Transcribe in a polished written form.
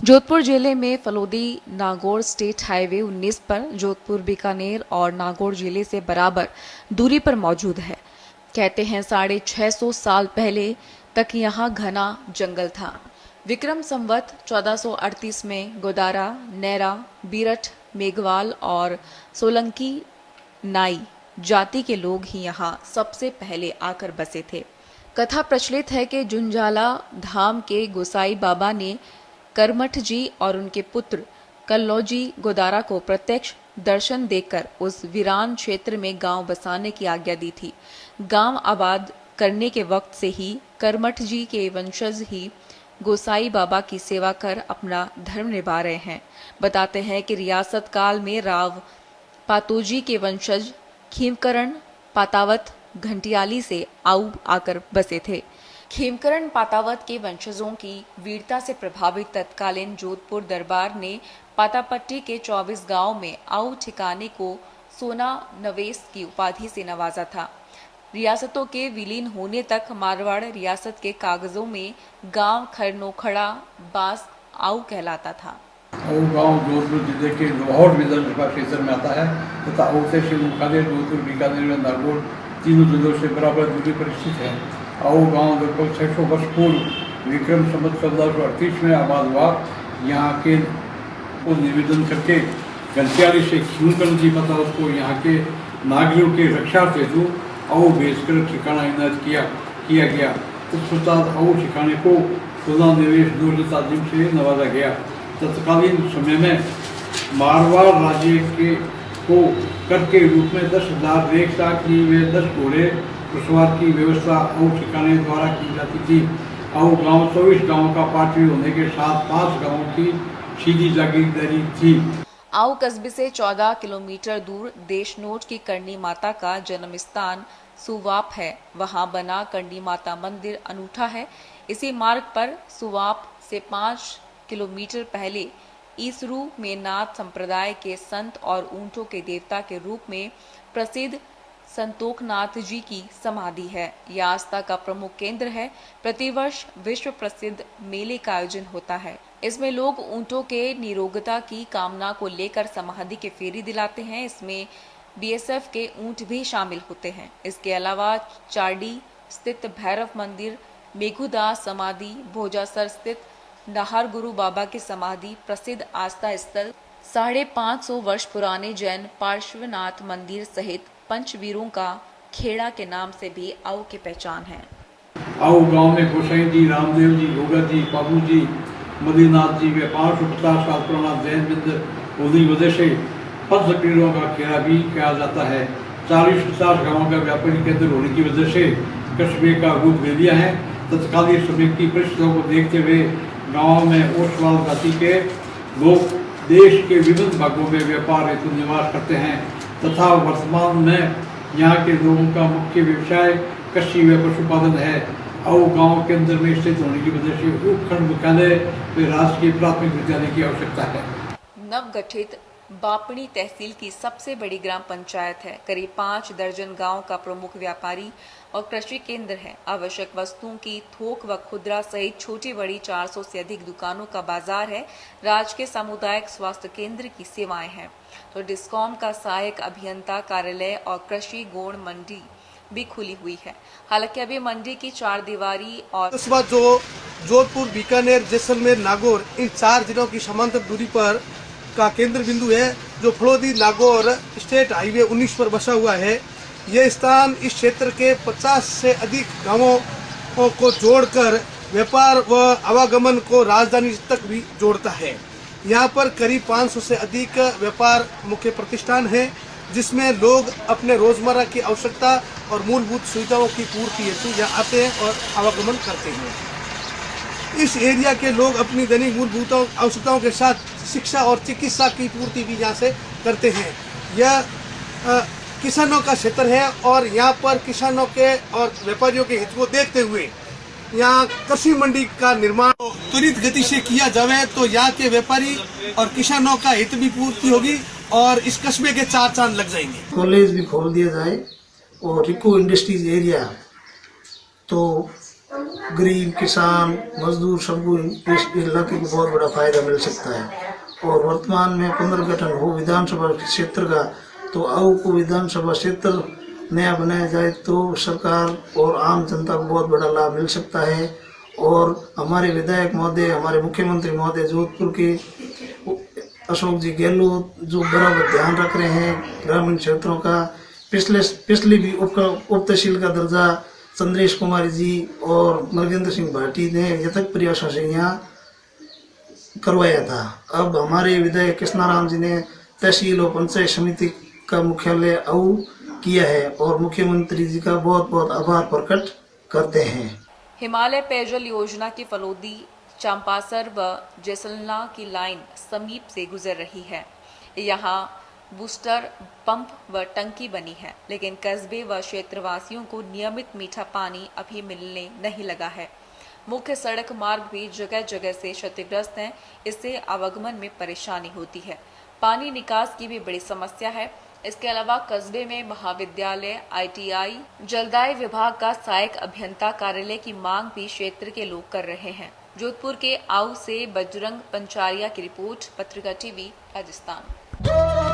जोधपुर जिले में Phalodi Nagaur state highway 19 पर जोधपुर बीकानेर और नागौर जिले से बराबर दूरी पर मौजूद है। कहते हैं 650 साल पहले तक यहाँ घना जंगल था। विक्रम संवत 1438 में गोदारा, नैरा, बीरठ, मेघवाल और सोलंकी नाई जाति के लोग ही यहाँ सबसे पहले आकर बसे थे। कथा प्रचलित है कि जुंझाला धाम के गोसाई बाबा ने करमठ जी और उनके पुत्र कल्लौजी गोदारा को प्रत्यक्ष दर्शन देकर उस वीरान क्षेत्र में गांव बसाने की आज्ञा दी थी। गांव आबाद करने के वक्त से ही करमठ जी के वंशज ही गोसाई बाबा की सेवा कर अपना धर्म निभा रहे हैं। बताते हैं कि रियासत काल में राव पातोजी के वंशज खीमकरण पातावत घंटियाली से आऊ आकर बसे थे। खेमकरण पातावत के वंशजों की वीरता से प्रभावित तत्कालीन जोधपुर दरबार ने पातापट्टी के 24 गांव में आऊ ठिकाने को सोना नवेस की उपाधि से नवाजा था। रियासतों के विलीन होने तक मारवाड़ रियासत के कागजों में गांव खरनोखड़ा बास आऊ कहलाता था। आऊ गांव जोधपुर जिले के लाहौर विधानसभा क्षेत्र में आता है तथा आऊ से शिव मुखानेर, जोधपुर, बीकानेर व नागौर तीनों जिलों से बराबर दूरी पर स्थित है। आऊ गांव लगभग 600 वर्ष पूर्व विक्रम संवत 1438 में आबाद हुआ। यहाँ के को निवेदन करके घंटियाली से खीमकरण जी पातावत को यहाँ के नागरिकों के रक्षा हेतु आऊ भेजकर ठिकाना इनायत किया गया। तत्पश्चात आऊ ठिकाने को सोना निवेश दौलत ताजिम से नवाजा गया। तत्कालीन समय में मारवाड़ राज्य के को कर के रूप में 10,000 रेखा की व 10 घोड़े सवार की व्यवस्था आऊ ठिकाने द्वारा की जाती थी। आऊ गांव 24 गांवों का पार्टी होने के साथ 5 गांवों की सीधी जागीरदारी थी। आऊ कस्बे से 14 किलोमीटर दूर देशनोट की करणी माता का जन्म स्थान सुवाप है। वहां बना करणी माता मंदिर अनूठा है। इसी मार्ग पर सुवाप से 5 किलोमीटर पहले ईसरू में नाथ संप्रदाय के संत और ऊंटों के देवता के रूप में प्रसिद्ध संतोखनाथ जी की समाधि है। यह आस्था का प्रमुख केंद्र है। प्रतिवर्ष विश्व प्रसिद्ध मेले का आयोजन होता है। इसमें लोग ऊंटों के निरोगता की कामना को लेकर समाधि के फेरी दिलाते हैं। इसमें बीएसएफ के ऊंट भी शामिल होते हैं। इसके अलावा चारडी स्थित भैरव मंदिर, मेघुदास समाधि, भोजासर स्थित नाहर गुरु बाबा की समाधि, प्रसिद्ध आस्था स्थल 550 वर्ष पुराने जैन पार्श्वनाथ मंदिर सहित पंचवीरों का खेड़ा के नाम से भी आऊ की पहचान है। आऊ गांव में गोसाई जी, रामदेव जी, गोगा जी, बाबू जी, मदीनाथ जी व 550 साल पुराना जैन मंदिर होने की वजह से पंचपीरों का खेड़ा भी कहा जाता है। 40-50 गांवों का व्यापारिक केंद्र होने की वजह से कस्बे का रूप ले लिया है। तत्कालीन समय की परिस्थितियों को देखते हुए गांव में ओसवाल जाति के लोग देश के विभिन्न भागों में व्यापार हेतु निवास करते हैं तथा वर्तमान में यहाँ के लोगों का मुख्य व्यवसाय कृषि व पशुपालन है। आऊ गांव के अंदर में स्थित होने की वजह से उपखंड मुख्यालय व राजकीय प्राथमिक विद्यालय की आवश्यकता है। नवगठित बापणी तहसील की सबसे बड़ी ग्राम पंचायत है। करीब 5 दर्जन गांव का प्रमुख व्यापारी और कृषि केंद्र है। आवश्यक वस्तुओं की थोक व खुदरा सहित छोटी बड़ी 400 से अधिक दुकानों का बाजार है। राजकीय सामुदायिक स्वास्थ्य केंद्र की सेवाएं हैं। तो डिस्कॉम का सहायक अभियंता कार्यालय और कृषि गोड़ मंडी भी खुली हुई है। हालांकि अभी मंडी की 4 दीवारी और जो जोधपुर, बीकानेर, जैसलमेर, नागौर इन 4 जिलों की समांतर दूरी पर का केंद्र बिंदु है, जो फलोदी नागौर स्टेट हाईवे 19 पर बसा हुआ है। यह स्थान इस क्षेत्र के 50 से अधिक गांवों को जोड़कर व्यापार व आवागमन को राजधानी तक भी जोड़ता है। यहाँ पर करीब 500 से अधिक व्यापार मुख्य प्रतिष्ठान हैं, जिसमें लोग अपने रोजमर्रा की आवश्यकता और मूलभूत सुविधाओं की पूर्ति हेतु यहाँ आते हैं और आवागमन करते हैं। इस एरिया के लोग अपनी दैनिक मूलभूत आवश्यकताओं के साथ शिक्षा और चिकित्सा की पूर्ति भी यहाँ से करते हैं। यह किसानों का क्षेत्र है और यहाँ पर किसानों के और व्यापारियों के हित को देखते हुए यहाँ कृषि मंडी का निर्माण त्वरित गति से किया जाए तो यहाँ के व्यापारी और किसानों का हित भी पूर्ति होगी और इस कस्बे के 4 चांद लग जाएंगे। कॉलेज भी खोल दिया जाए और रिको इंडस्ट्रीज एरिया तो गरीब किसान मजदूर सबको इस इलाके को बहुत बड़ा फायदा मिल सकता है। और वर्तमान में पुनर्गठन हो विधानसभा क्षेत्र का, तो आऊ को विधानसभा क्षेत्र नया बनाया जाए तो सरकार और आम जनता को बहुत बड़ा लाभ मिल सकता है। और हमारे विधायक महोदय, हमारे मुख्यमंत्री महोदय जोधपुर के अशोक जी गहलोत जो बराबर ध्यान रख रहे हैं ग्रामीण क्षेत्रों का, पिछले भी उप तहसील का दर्जा चंद्रेश कुमारी जी और नरेंद्र सिंह भाटी ने यथक प्रयासों से यहाँ करवाया था। अब हमारे विधायक कृष्णाराम जी ने तहसील और पंचायत समिति का मुख्यालय आऊ किया है और मुख्यमंत्री जी का बहुत बहुत आभार प्रकट करते हैं। हिमालय पेयजल योजना की फलोदी, चंपासर व जैसलना की लाइन समीप से गुजर रही है। यहाँ बूस्टर पंप व टंकी बनी है, लेकिन कस्बे व क्षेत्रवासियों को नियमित मीठा पानी अभी मिलने नहीं लगा है। मुख्य सड़क मार्ग भी जगह जगह से क्षतिग्रस्त हैं, इससे आवागमन में परेशानी होती है। पानी निकास की भी बड़ी समस्या है। इसके अलावा कस्बे में महाविद्यालय, ITI, जलदाय विभाग का सहायक अभियंता कार्यालय की मांग भी क्षेत्र के लोग कर रहे हैं। जोधपुर के आऊ से बजरंग पंचारिया की रिपोर्ट, पत्रिका टीवी, राजस्थान।